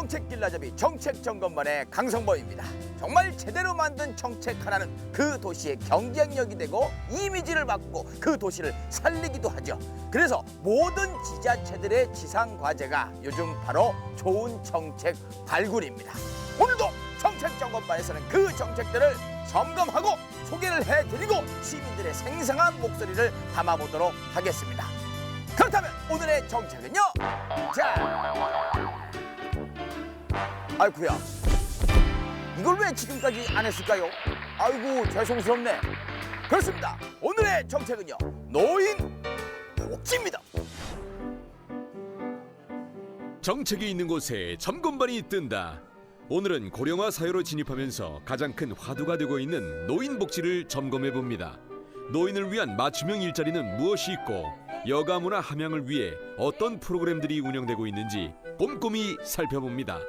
정책 길라잡이 정책점검반의 강성범입니다. 정말 제대로 만든 정책 하나는 그 도시의 경쟁력이 되고 이미지를 바꾸고 그 도시를 살리기도 하죠. 그래서 모든 지자체들의 지상과제가 요즘 바로 좋은 정책 발굴입니다. 오늘도 정책점검반에서는 그 정책들을 점검하고 소개를 해드리고 시민들의 생생한 목소리를 담아보도록 하겠습니다. 그렇다면 오늘의 정책은요? 자, 아이쿠야, 이걸 왜 지금까지 안 했을까요? 아이고, 죄송스럽네. 그렇습니다. 오늘의 정책은요, 노인 복지입니다. 정책이 있는 곳에 점검반이 뜬다. 오늘은 고령화 사회로 진입하면서 가장 큰 화두가 되고 있는 노인 복지를 점검해 봅니다. 노인을 위한 맞춤형 일자리는 무엇이 있고 여가문화 함양을 위해 어떤 프로그램들이 운영되고 있는지 꼼꼼히 살펴봅니다.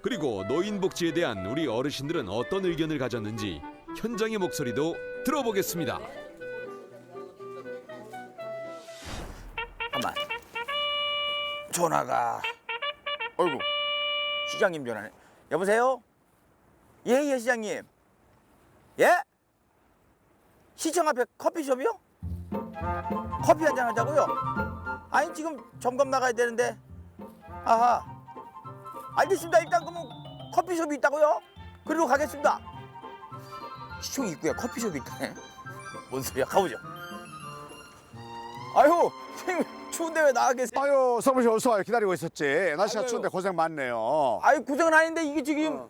그리고 노인 복지에 대한 우리 어르신들은 어떤 의견을 가졌는지 현장의 목소리도 들어보겠습니다. 잠깐만, 전화가. 어이구, 시장님 전화네. 여보세요? 예, 시장님. 예? 시청 앞에 커피숍이요? 커피 한잔 하자고요? 아니, 지금 점검 나가야 되는데. 아하, 알겠습니다. 일단 그러면 커피숍이 있다고요? 그리고 가겠습니다. 시청 입구에 커피숍이 있다네. 뭔 소리야? 가보죠. 아유, 선생님 추운데 왜 나가 계세요? 아유, 성무씨 어서 와요. 기다리고 있었지. 날씨가 아유. 추운데 고생 많네요. 아유, 고생은 아닌데 이게 지금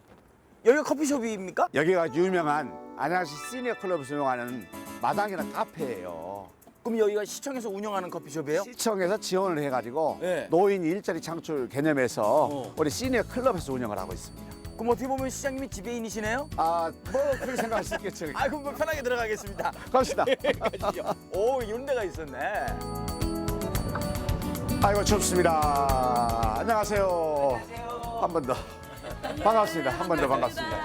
여기가 커피숍입니까? 여기가 유명한 안양시 시니어 클럽에서 운영하는 마당이라는 카페예요. 그럼 여기가 시청에서 운영하는 커피숍이에요? 시청에서 지원을 해가지고 네. 노인 일자리 창출 개념에서 어. 우리 시니어 클럽에서 운영을 하고 있습니다. 그럼 어떻게 보면 시장님이 지배인이시네요? 아, 뭐 그렇게 생각할 수 있겠죠. 아, 그럼 뭐 편하게 들어가겠습니다. 갑시다. 가시죠. 오, 이런 데가 있었네. 아이고 춥습니다. 안녕하세요. 한 번 더. 반갑습니다. 한 번 더 반갑습니다.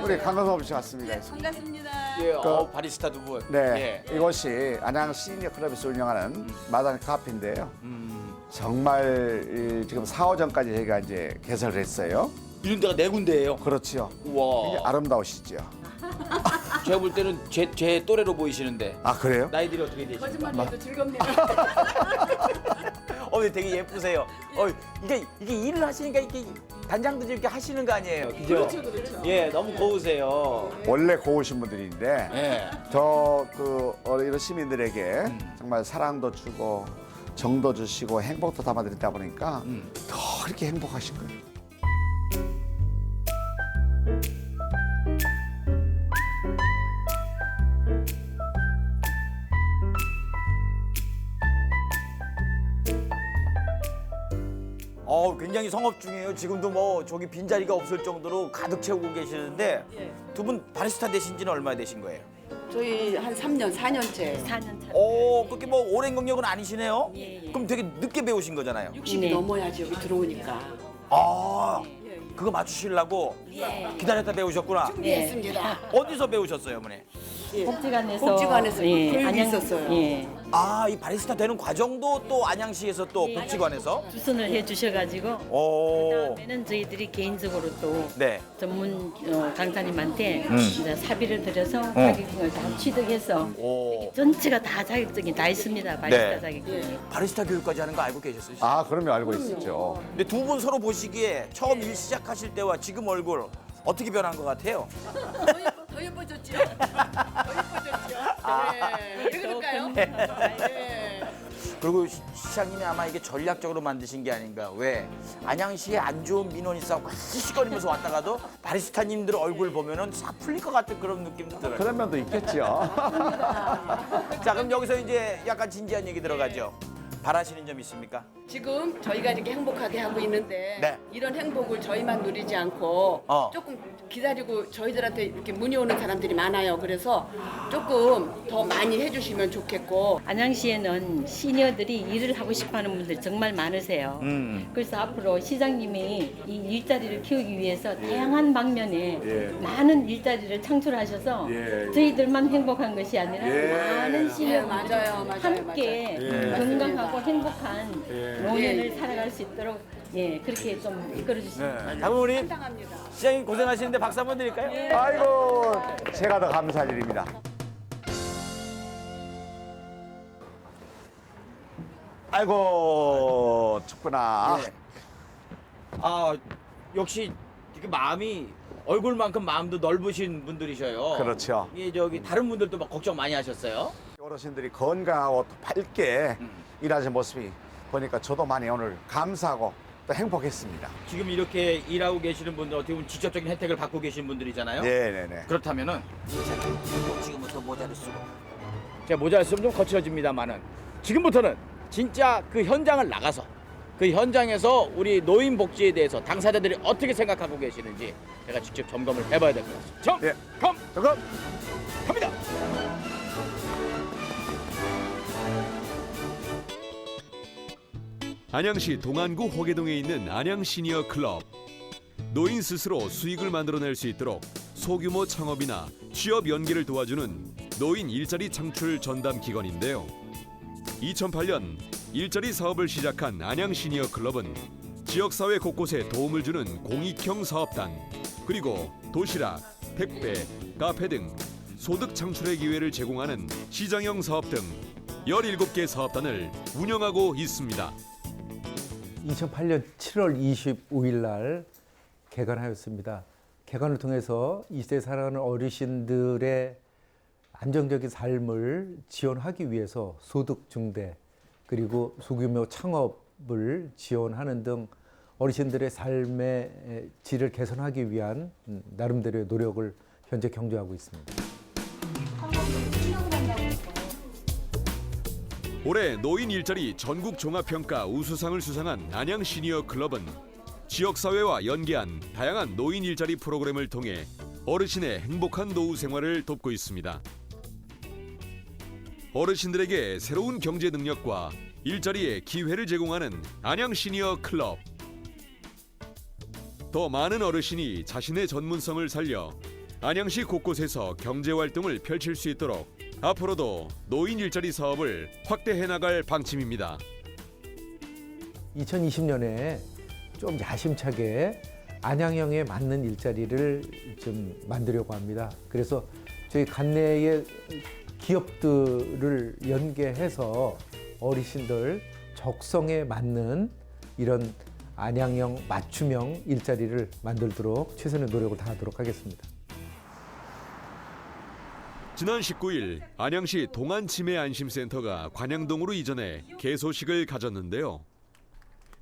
우리 강건섭 씨 왔습니다. 반갑습니다. 예, 바리스타 두 분. 네, 예. 이곳이 안양 시니어 클럽에서 운영하는 마당 카페인데요. 정말 지금 4, 5전까지 저희가 이제 개설을 했어요. 이런 데가 네 군데예요. 그렇지요. 우와. 굉장히 아름다우시죠. 제가 볼 때는 제 또래로 보이시는데 아, 그래요? 나이들이 어떻게 되시나요? 거짓말해도 즐겁네요. 근데 되게 예쁘세요. 이게 일을 하시니까 이렇게 단장도 이렇게 하시는 거 아니에요? 그죠? 그렇죠. 예, 너무 고우세요. 원래 고우신 분들인데 예. 저 이런 시민들에게 정말 사랑도 주고 정도 주시고 행복도 담아드리다 보니까 더 이렇게 행복하신 거예요. 굉장히 성업 중이에요. 지금도 뭐 저기 빈자리가 없을 정도로 가득 채우고 계시는데 예. 두 분 바리스타 되신 지는 얼마 되신 거예요? 저희 한 3년, 4년째. 4년 차. 그렇게 뭐 오랜 경력은 아니시네요? 예. 그럼 되게 늦게 배우신 거잖아요. 60이 네. 넘어야지 여기 들어오니까. 그거 맞추시려고 예. 기다렸다 배우셨구나. 준비했습니다. 어디서 배우셨어요, 어머니? 복지관에서 복지관에서 교육이 안양- 있었어요. 예. 이 바리스타 되는 과정도 또 안양시에서 또 복지관에서? 주선을 해주셔가지고 오. 그다음에는 저희들이 개인적으로 또 네. 전문 강사님한테 이제 사비를 들여서 어. 자격증을 다 취득해서 오. 전체가 다 자격증이 다 있습니다. 바리스타 네. 자격증이. 바리스타 교육까지 하는 거 알고 계셨어요? 아, 그럼요. 알고 있었죠. 근데 두 분 서로 보시기에 처음 일 시작하실 때와 지금 얼굴 어떻게 변한 것 같아요? 더 예뻐졌죠? 더 예뻐졌죠? 네. 왜 그럴까요? 네. 그리고 시장님이 아마 이게 전략적으로 만드신 게 아닌가. 왜? 안양시에 안 좋은 민원이 있어서 시시거리면서 왔다가도 바리스타님들 얼굴 보면은 싹 풀릴 것 같은 그런 느낌도 들어요. 그런 면도 있겠죠. 자, 그럼 여기서 이제 약간 진지한 얘기 들어가죠. 바라시는 점 있습니까? 지금 저희가 이렇게 행복하게 하고 있는데 네. 이런 행복을 저희만 누리지 않고 어. 조금 기다리고 저희들한테 이렇게 문의 오는 사람들이 많아요. 그래서 조금 더 많이 해주시면 좋겠고 안양시에는 시니어들이 일을 하고 싶어하는 분들이 정말 많으세요. 그래서 앞으로 시장님이 이 일자리를 키우기 위해서 다양한 방면에 많은 일자리를 창출하셔서 저희들만 행복한 것이 아니라 많은 네, 시니어분들이 맞아요. 함께 건강하고 행복한 노년을 살아갈 수 있도록 예, 그렇게 좀 이끌어 주시면 네. 장모님 상당합니다. 시장님 고생하시는데 박수 한번 드릴까요? 아이고, 제가 더 감사할 일입니다. 아이고, 춥구나. 네. 아 역시 이렇게 마음이 얼굴만큼 마음도 넓으신 분들이셔요. 그렇죠. 예, 저기 다른 분들도 막 걱정 많이 하셨어요. 어르신들이 건강하고 또 밝게 일하시는 모습이 보니까 저도 많이 오늘 감사하고 또 행복했습니다. 지금 이렇게 일하고 계시는 분들 어떻게 보면 직접적인 혜택을 받고 계신 분들이잖아요. 네네네. 그렇다면은 지금부터 모자를 쓰고 제가 모자를 쓰면 좀 거칠어집니다만은 지금부터는 진짜 그 현장을 나가서 그 현장에서 우리 노인 복지에 대해서 당사자들이 어떻게 생각하고 계시는지 제가 직접 점검을 해봐야 될 것 같습니다. 예. 점검 잠깐. 갑니다. 안양시 동안구 호계동에 있는 안양 시니어 클럽. 노인 스스로 수익을 만들어낼 수 있도록 소규모 창업이나 취업 연계를 도와주는 노인 일자리 창출 전담 기관인데요. 2008년 일자리 사업을 시작한 안양 시니어 클럽은 지역사회 곳곳에 도움을 주는 공익형 사업단, 그리고 도시락, 택배, 카페 등 소득 창출의 기회를 제공하는 시장형 사업 등 17개 사업단을 운영하고 있습니다. 2008년 7월 25일 날 개관하였습니다. 개관을 통해서 이 시대에 살아가는 어르신들의 안정적인 삶을 지원하기 위해서 소득 증대 그리고 소규모 창업을 지원하는 등 어르신들의 삶의 질을 개선하기 위한 나름대로의 노력을 현재 경주하고 있습니다. 올해 노인 일자리 전국 종합평가 우수상을 수상한 안양 시니어 클럽은 지역사회와 연계한 다양한 노인 일자리 프로그램을 통해 어르신의 행복한 노후 생활을 돕고 있습니다. 어르신들에게 새로운 경제 능력과 일자리의 기회를 제공하는 안양 시니어 클럽. 더 많은 어르신이 자신의 전문성을 살려 안양시 곳곳에서 경제활동을 펼칠 수 있도록 앞으로도 노인 일자리 사업을 확대해 나갈 방침입니다. 2020년에 좀 야심차게 안양형에 맞는 일자리를 좀 만들려고 합니다. 그래서 저희 관내의 기업들을 연계해서 어르신들 적성에 맞는 이런 안양형 맞춤형 일자리를 만들도록 최선의 노력을 다하도록 하겠습니다. 지난 19일 안양시 동안치매안심센터가 관양동으로 이전해 개소식을 가졌는데요.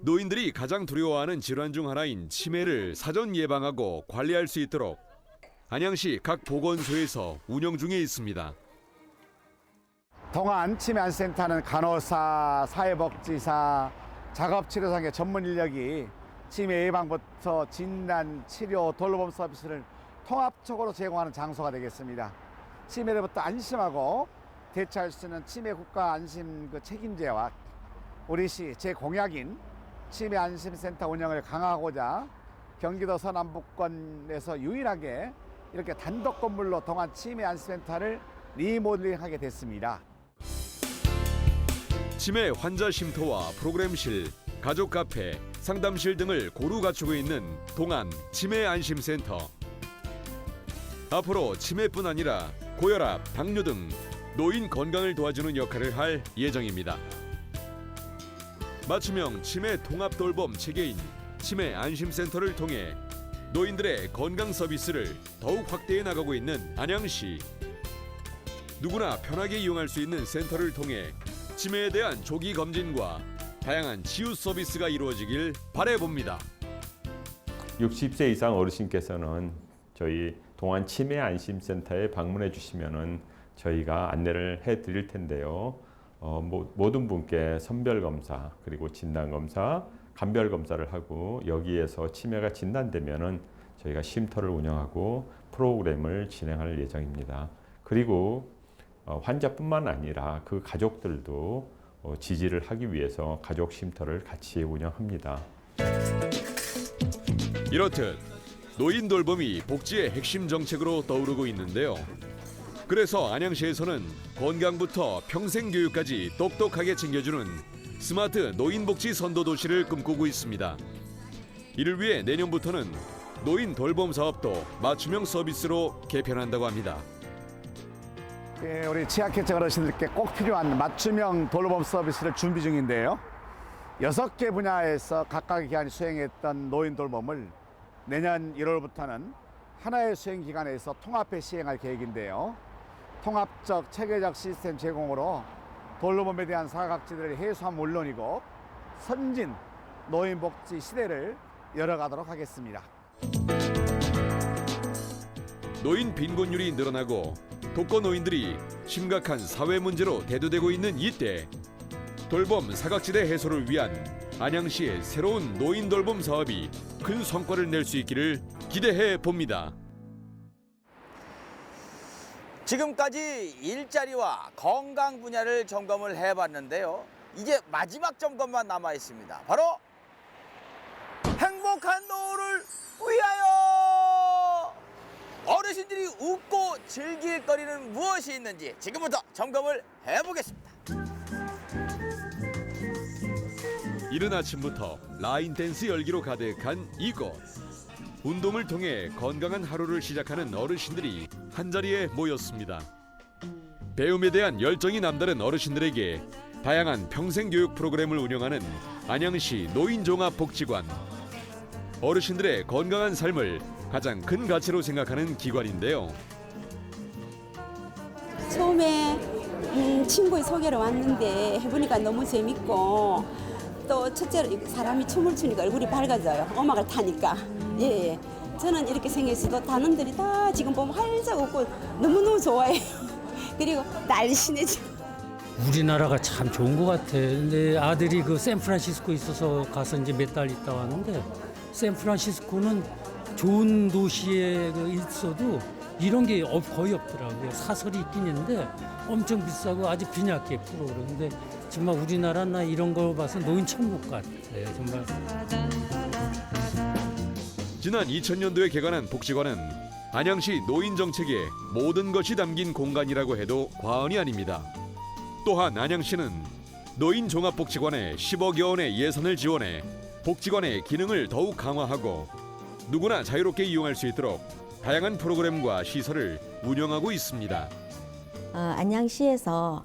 노인들이 가장 두려워하는 질환 중 하나인 치매를 사전 예방하고 관리할 수 있도록 안양시 각 보건소에서 운영 중에 있습니다. 동안치매안센터는 간호사, 사회복지사, 작업치료상의 전문 인력이 치매 예방부터 진단, 치료, 돌봄 서비스를 통합적으로 제공하는 장소가 되겠습니다. 치매로부터 안심하고 대처할 수 있는 치매 국가 안심 책임제와 우리 시 제공약인 치매 안심센터 운영을 강화하고자 경기도 서남북권에서 유일하게 이렇게 단독 건물로 동안 치매 안심센터를 리모델링하게 됐습니다. 치매 환자 쉼터와 프로그램실, 가족 카페, 상담실 등을 고루 갖추고 있는 동안 치매 안심센터. 앞으로 치매뿐 아니라 고혈압, 당뇨 등 노인 건강을 도와주는 역할을 할 예정입니다. 맞춤형 치매 통합 돌봄 체계인 치매 안심센터를 통해 노인들의 건강 서비스를 더욱 확대해 나가고 있는 안양시. 누구나 편하게 이용할 수 있는 센터를 통해 치매에 대한 조기 검진과 다양한 치유 서비스가 이루어지길 바라봅니다. 60세 이상 어르신께서는 저희 동안 치매 안심센터에 방문해 주시면은 저희가 안내를 해 드릴 텐데요. 모든 분께 선별 검사 그리고 진단 검사, 감별 검사를 하고 여기에서 치매가 진단되면은 저희가 쉼터를 운영하고 프로그램을 진행할 예정입니다. 그리고 환자뿐만 아니라 그 가족들도 지지를 하기 위해서 가족 쉼터를 같이 운영합니다. 이렇듯 노인 돌봄이 복지의 핵심 정책으로 떠오르고 있는데요. 그래서 안양시에서는 건강부터 평생교육까지 똑똑하게 챙겨주는 스마트 노인복지 선도도시를 꿈꾸고 있습니다. 이를 위해 내년부터는 노인 돌봄 사업도 맞춤형 서비스로 개편한다고 합니다. 예, 우리 취약계층 어르신들께 꼭 필요한 맞춤형 돌봄 서비스를 준비 중인데요. 6개 분야에서 각각 기관이 수행했던 노인 돌봄을 내년 1월부터는 하나의 수행 기관에서 통합해 시행할 계획인데요. 통합적 체계적 시스템 제공으로 돌봄에 대한 사각지대를 해소한 물론이고 선진 노인복지 시대를 열어가도록 하겠습니다. 노인 빈곤율이 늘어나고 독거 노인들이 심각한 사회 문제로 대두되고 있는 이때 돌봄 사각지대 해소를 위한 안양시의 새로운 노인 돌봄 사업이 큰 성과를 낼 수 있기를 기대해 봅니다. 지금까지 일자리와 건강 분야를 점검을 해봤는데요. 이제 마지막 점검만 남아 있습니다. 바로 행복한 노후를 위하여! 어르신들이 웃고 즐길 거리는 무엇이 있는지 지금부터 점검을 해보겠습니다. 이른 아침부터 라인 댄스 열기로 가득한 이곳. 운동을 통해 건강한 하루를 시작하는 어르신들이 한자리에 모였습니다. 배움에 대한 열정이 남다른 어르신들에게 다양한 평생교육 프로그램을 운영하는 안양시 노인종합복지관. 어르신들의 건강한 삶을 가장 큰 가치로 생각하는 기관인데요. 처음에 친구의 소개로 왔는데 해보니까 너무 재밌고 또 첫째로 사람이 춤을 추니까 얼굴이 밝아져요. 음악을 타니까. 예. 저는 이렇게 생겼어도 다른들이 다 지금 보면 활짝 웃고 너무너무 좋아해요. 그리고 날씬해지고. 우리나라가 참 좋은 것 같아. 근데 아들이 그 샌프란시스코에 있어서 가서 이제 몇 달 있다 왔는데 샌프란시스코는 좋은 도시에 있어도 이런 게 거의 없더라고요. 사설이 있긴 있는데 엄청 비싸고 아주 빈약해 프로그램. 근데 정말 우리나라나 이런 거 봐서 노인 천국 같아요. 정말. 지난 2000년도에 개관한 복지관은 안양시 노인 정책의 모든 것이 담긴 공간이라고 해도 과언이 아닙니다. 또한 안양시는 노인 종합복지관에 10억여 원의 예산을 지원해 복지관의 기능을 더욱 강화하고 누구나 자유롭게 이용할 수 있도록 다양한 프로그램과 시설을 운영하고 있습니다. 안양시에서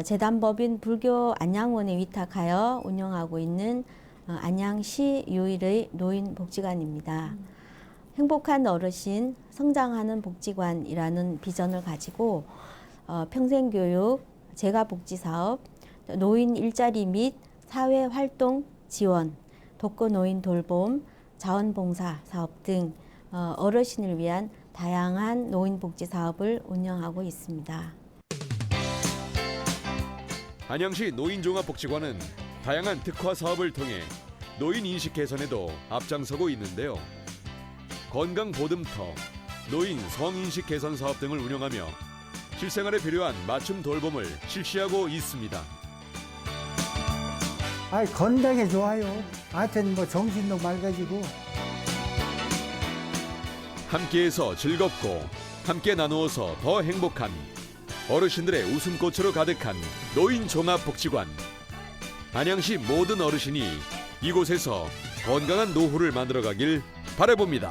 재단법인 불교 안양원에 위탁하여 운영하고 있는 안양시 유일의 노인복지관입니다. 행복한 어르신 성장하는 복지관이라는 비전을 가지고 평생교육, 재가복지사업, 노인 일자리 및 사회활동 지원, 독거 노인 돌봄, 자원봉사 사업 등 어르신을 위한 다양한 노인복지 사업을 운영하고 있습니다. 안양시 노인종합복지관은 다양한 특화 사업을 통해 노인 인식 개선에도 앞장서고 있는데요. 건강 보듬터, 노인 성인식 개선 사업 등을 운영하며 실생활에 필요한 맞춤 돌봄을 실시하고 있습니다. 건강에 좋아요. 하여튼 뭐 정신도 맑아지고. 함께해서 즐겁고 함께 나누어서 더 행복한 어르신들의 웃음꽃으로 가득한 노인종합복지관. 안양시 모든 어르신이 이곳에서 건강한 노후를 만들어가길 바라봅니다.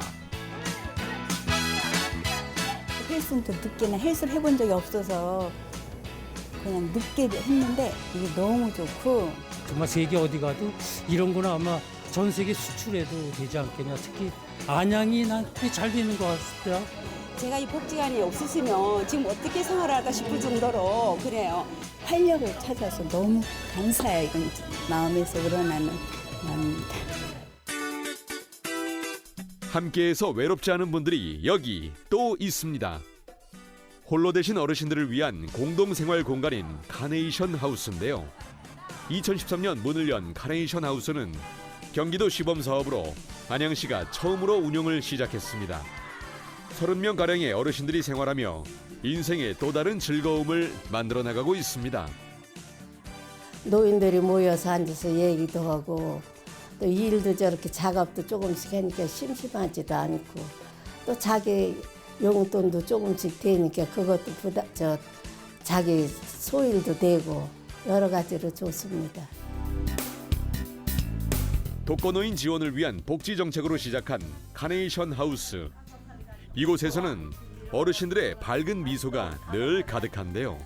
헬스도 늦게는 헬스를 해본 적이 없어서 그냥 늦게 했는데 이게 너무 좋고 정말 세계 어디 가도 이런 거는 아마 전 세계 수출해도 되지 않겠냐. 특히 안양이 난 꽤 잘 되는 것 같습니다. 제가 이 복지관이 없으시면 지금 어떻게 생활할까 싶을 정도로 그래요. 활력을 찾아서 너무 감사해요. 이건 마음에서 우러나는 마음입니다. 함께해서 외롭지 않은 분들이 여기 또 있습니다. 홀로 되신 어르신들을 위한 공동생활 공간인 카네이션 하우스인데요. 2013년 문을 연 카네이션 하우스는 경기도 시범사업으로 안양시가 처음으로 운영을 시작했습니다. 30명가량의 어르신들이 생활하며 인생의 또 다른 즐거움을 만들어 나가고 있습니다. 노인들이 모여서 앉아서 얘기도 하고 또 일도 저렇게 작업도 조금씩 하니까 심심하지도 않고 또 자기 용돈도 조금씩 되니까 그것도 자기 소일도 되고 여러 가지로 좋습니다. 독거노인 지원을 위한 복지 정책으로 시작한 카네이션 하우스. 이곳에서는 어르신들의 밝은 미소가 늘 가득한데요.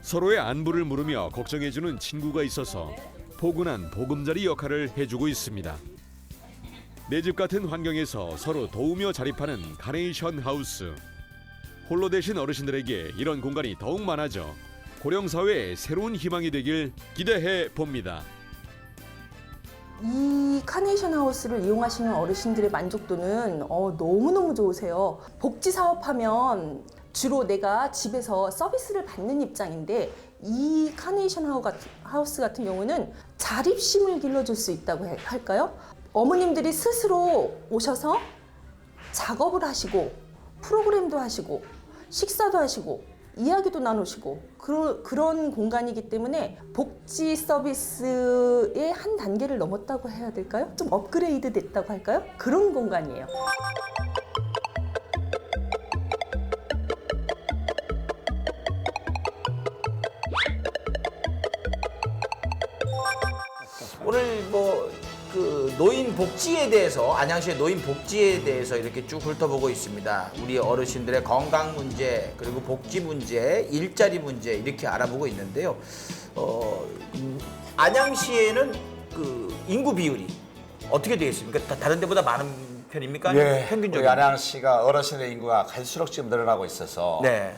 서로의 안부를 물으며 걱정해주는 친구가 있어서 포근한 보금자리 역할을 해주고 있습니다. 내 집 같은 환경에서 서로 도우며 자립하는 카네이션 하우스. 홀로 되신 어르신들에게 이런 공간이 더욱 많아져 고령사회의 새로운 희망이 되길 기대해 봅니다. 이 카네이션 하우스를 이용하시는 어르신들의 만족도는 너무너무 좋으세요. 복지 사업하면 주로 내가 집에서 서비스를 받는 입장인데 이 카네이션 하우스 같은 경우는 자립심을 길러줄 수 있다고 할까요? 어머님들이 스스로 오셔서 작업을 하시고 프로그램도 하시고 식사도 하시고 이야기도 나누시고 그런 공간이기 때문에 복지 서비스의 한 단계를 넘었다고 해야 될까요? 좀 업그레이드 됐다고 할까요? 그런 공간이에요. 오늘 그 노인 복지에 대해서, 안양시의 노인 복지에 대해서 이렇게 쭉 훑어보고 있습니다. 우리 어르신들의 건강 문제, 그리고 복지 문제, 일자리 문제 이렇게 알아보고 있는데요. 안양시에는 그 인구 비율이 어떻게 되어 있습니까? 다른 데보다 많은 편입니까? 예, 평균적으로? 우리 안양시가 어르신의 인구가 갈수록 지금 늘어나고 있어서 네.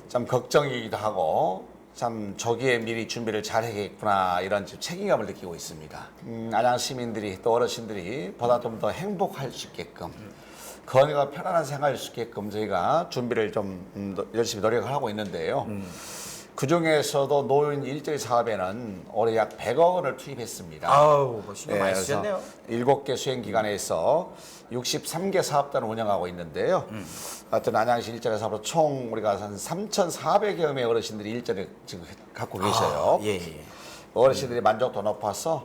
참 걱정이기도 하고 참 조기에 미리 준비를 잘 해야겠구나 이런 책임감을 느끼고 있습니다. 안양 시민들이 또 어르신들이 보다 좀 더 행복할 수 있게끔 건강하고 편안한 생활할 수 있게끔 저희가 준비를 좀 열심히 노력을 하고 있는데요. 그중에서도 노인 일자리 사업에는 올해 약 100억 원을 투입했습니다. 아우, 신경 많이 쓰셨네요. 7개 수행기관에서 63개 사업단을 운영하고 있는데요. 하여튼 안양시 일자리 사업으로 총 우리가 한 3,400여 명의 어르신들이 일자리를 지금 갖고 계셔요. 예. 어르신들이 만족도 높아서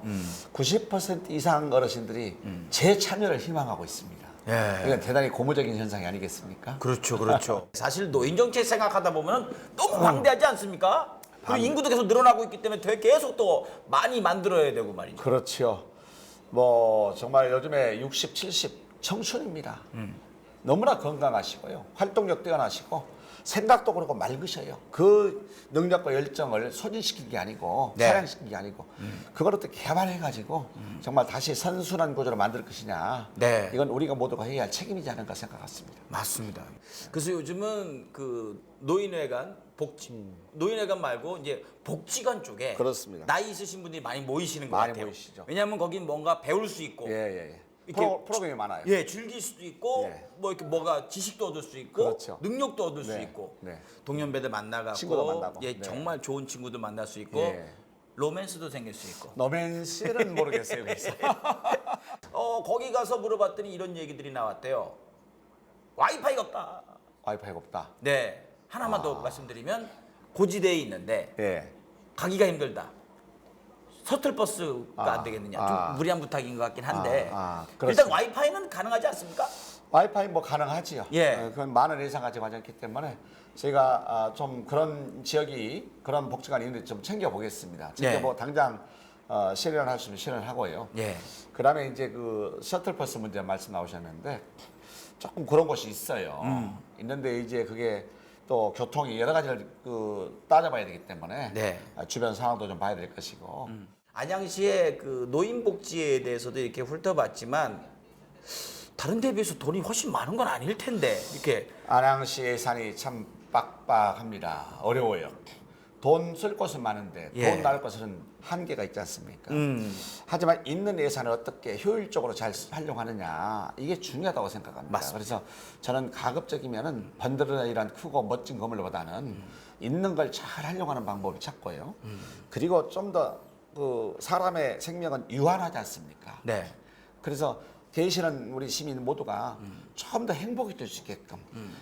90% 이상 어르신들이 재참여를 희망하고 있습니다. 예. 이건 대단히 고무적인 현상이 아니겠습니까? 그렇죠. 사실 노인 정책 생각하다 보면 너무 방대하지 않습니까? 그리고 인구도 계속 늘어나고 있기 때문에 되게 계속 또 많이 만들어야 되고 말이죠. 그렇죠. 뭐 정말 요즘에 60, 70 청춘입니다. 너무나 건강하시고요. 활동력 뛰어나시고 생각도 그렇고 맑으셔요. 그 능력과 열정을 소진시킨 게 아니고 사양시킨 게 아니고 그걸 어떻게 개발해가지고 정말 다시 선순환 구조로 만들 것이냐. 이건 우리가 모두가 해야 할 책임이지 않을까 생각했습니다. 맞습니다. 그래서 요즘은 그 노인회관 복지, 노인회관 말고 이제 복지관 쪽에 그렇습니다. 나이 있으신 분들이 많이 모이시는 것 많이 같아요. 모이시죠. 왜냐하면 거긴 뭔가 배울 수 있고, 이렇게 프로그램이 많아요. 예, 즐길 수도 있고, 뭐 이렇게 뭐가 지식도 얻을 수 있고, 그렇죠. 능력도 얻을 수 있고, 동년배들 만나가고, 친구도 만나고, 정말 좋은 친구들 만날 수 있고, 로맨스도 생길 수 있고. 로맨스는 모르겠어요. 그래서. 거기 가서 물어봤더니 이런 얘기들이 나왔대요. 와이파이가 없다. 와이파이가 없다. 네, 하나만 더 말씀드리면 고지대에 있는데 가기가 힘들다. 셔틀버스가 안 되겠느냐. 좀 무리한 부탁인 것 같긴 한데 일단 와이파이는 가능하지 않습니까? 와이파이 뭐 가능하지요. 예. 그건 많은 예산 가지고 하지 않기 때문에 저희가 좀 그런 지역이 그런 복지관이 있는데 좀 챙겨보겠습니다. 챙겨보고 당장 실현할 수 있으면 실현하고요. 그다음에 이제 그 셔틀버스 문제 말씀 나오셨는데 조금 그런 곳이 있어요. 있는데 이제 그게 또 교통이 여러 가지를 따져봐야 되기 때문에 주변 상황도 좀 봐야 될 것이고. 안양시의 그 노인 복지에 대해서도 이렇게 훑어봤지만 다른 데에 비해서 돈이 훨씬 많은 건 아닐 텐데 이렇게 안양시 예산이 참 빡빡합니다. 어려워요. 돈 쓸 곳은 많은데 돈 나올 곳은 한계가 있지 않습니까? 하지만 있는 예산을 어떻게 효율적으로 잘 활용하느냐 이게 중요하다고 생각합니다. 맞습니다. 그래서 저는 가급적이면은 번들어나 이런 크고 멋진 건물보다는 있는 걸 잘 활용하는 방법을 찾고요. 그리고 좀 더 그 사람의 생명은 유한하지 않습니까? 그래서 대신은 우리 시민 모두가 좀 더 행복이 될 수 있게끔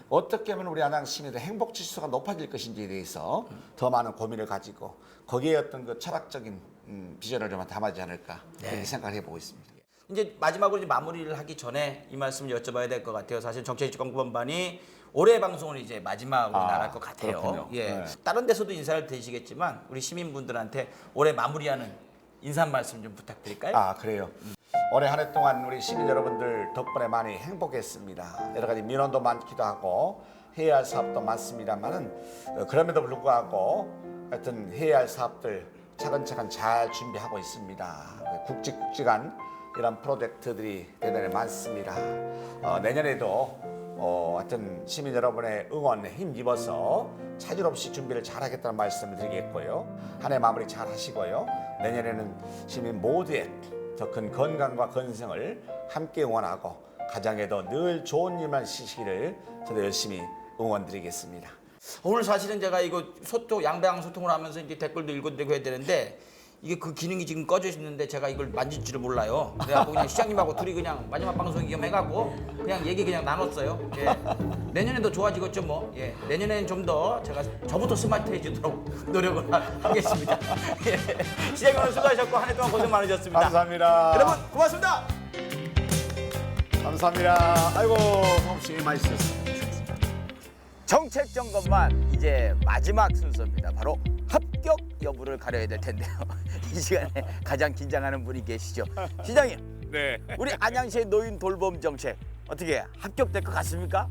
어떻게 하면 우리 안양 시민의 행복 지수가 높아질 것인지에 대해서 더 많은 고민을 가지고 거기에 어떤 그 철학적인 비전을 좀 담아지 않을까 그렇게 생각을 해보고 있습니다. 이제 마지막으로 이제 마무리를 하기 전에 이 말씀을 여쭤봐야 될 것 같아요. 사실 정책집권반이 올해 방송을 이제 마지막으로 나갈 것 같아요. 그렇군요. 다른 데서도 인사를 드리시겠지만 우리 시민분들한테 올해 마무리하는 인사 말씀 좀 부탁드릴까요? 아, 그래요. 올해 한 해 동안 우리 시민 여러분들 덕분에 많이 행복했습니다. 여러 가지 민원도 많기도 하고 해야 할 사업도 많습니다만은 그럼에도 불구하고 하여튼 해야 할 사업들 차근차근 잘 준비하고 있습니다. 굵직굵직한 이런 프로젝트들이 대단히 많습니다. 내년에도 하여튼 시민 여러분의 응원에 힘입어서 차질 없이 준비를 잘하겠다는 말씀을 드리겠고요. 한 해 마무리 잘 하시고요. 내년에는 시민 모두의 더 큰 건강과 건승을 함께 응원하고 가정에도 늘 좋은 일만 시시기를 저도 열심히 응원드리겠습니다. 오늘 사실은 제가 이거 양방 소통을 하면서 이제 댓글도 읽어드리고 해야 되는데 이게 그 기능이 지금 꺼져 있는데 제가 이걸 만질 줄을 몰라요. 그래갖고 그냥 시장님하고 둘이 그냥 마지막 방송 겸해가고 그냥 얘기 그냥 나눴어요. 예. 내년에도 좋아지겠죠 뭐. 예. 내년에는 좀 더 제가 저부터 스마트해지도록 노력을 하겠습니다. 예. 시장님 오늘 수고하셨고 한 해 동안 고생 많으셨습니다. 감사합니다. 여러분 고맙습니다. 감사합니다. 아이고, 솜씨 맛있었어요. 정책 점검만 이제 마지막 순서입니다. 바로 합격 여부를 가려야 될 텐데요. 이 시간에 가장 긴장하는 분이 계시죠. 시장님, 네. 우리 안양시의 노인 돌봄 정책 어떻게 합격될 것 같습니까?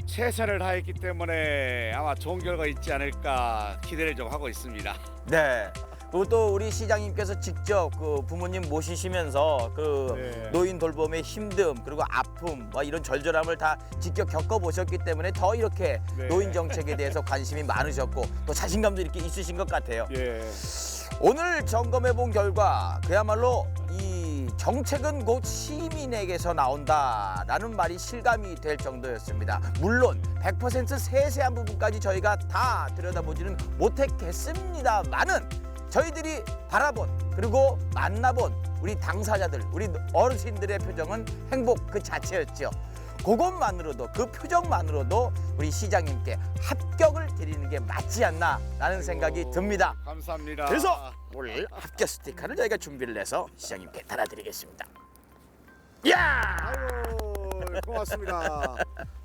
최선을 다했기 때문에 아마 좋은 결과 있지 않을까 기대를 좀 하고 있습니다. 네. 그리고 또 우리 시장님께서 직접 그 부모님 모시시면서 그 네. 노인 돌봄의 힘듦 그리고 아픔 뭐 이런 절절함을 다 직접 겪어보셨기 때문에 더 이렇게 네. 노인 정책에 대해서 관심이 많으셨고 또 자신감도 이렇게 있으신 것 같아요. 예. 오늘 점검해 본 결과 그야말로 이 정책은 곧 시민에게서 나온다라는 말이 실감이 될 정도였습니다. 물론 100% 세세한 부분까지 저희가 다 들여다보지는 못했겠습니다만은 저희들이 바라본 그리고 만나본 우리 당사자들, 우리 어르신들의 표정은 행복 그 자체였죠. 그것만으로도 그 표정만으로도 우리 시장님께 합격을 드리는 게 맞지 않나라는 생각이 듭니다. 감사합니다. 그래서 오늘 합격 스티커를 저희가 준비를 해서 시장님께 달아드리겠습니다. 이야! 아유, 고맙습니다.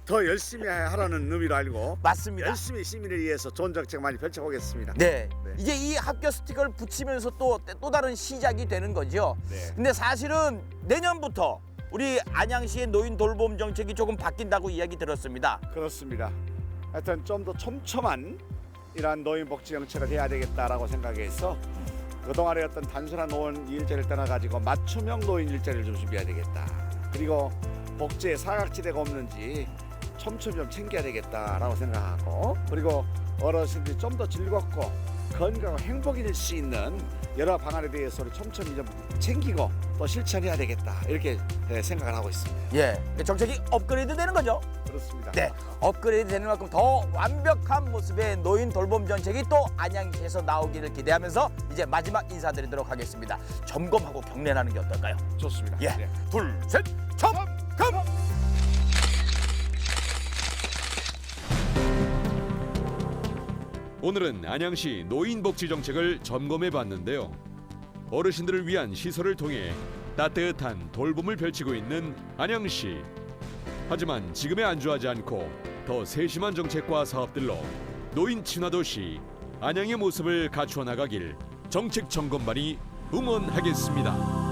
더 열심히 하라는 의미로 알고 맞습니다. 열심히 시민을 위해서 좋은 정책 많이 펼쳐보겠습니다. 네. 이제 이 합격 스티커를 붙이면서 또 다른 시작이 되는 거죠. 네. 근데 사실은 내년부터 우리 안양시의 노인 돌봄 정책이 조금 바뀐다고 이야기 들었습니다. 그렇습니다. 하여튼 좀 더 촘촘한 이러한 노인복지 정책을 해야 되겠다라고 생각해서 그동안의 어떤 단순한 노인 일자리를 떠나가지고 맞춤형 노인 일자리를 좀 준비해야 되겠다. 그리고 복지에 사각지대가 없는지 촘촘히 좀 챙겨야 되겠다라고 생각하고 그리고 어르신들이 좀 더 즐겁고 건강하고 행복해질 수 있는 여러 방안에 대해서 촘촘히 좀 챙기고 또 실천해야 되겠다 이렇게 생각을 하고 있습니다. 예, 정책이 업그레이드 되는 거죠. 그렇습니다. 네, 업그레이드 되는 만큼 더 완벽한 모습의 노인 돌봄 정책이 또 안양시에서 나오기를 기대하면서 이제 마지막 인사드리도록 하겠습니다. 점검하고 경례하는 게 어떨까요? 좋습니다. 예, 네. 둘, 셋, 점검! 오늘은 안양시 노인복지 정책을 점검해 봤는데요. 어르신들을 위한 시설을 통해 따뜻한 돌봄을 펼치고 있는 안양시. 하지만 지금에 안주하지 않고 더 세심한 정책과 사업들로 노인 친화 도시 안양의 모습을 갖추어 나가길 정책 점검반이 응원하겠습니다.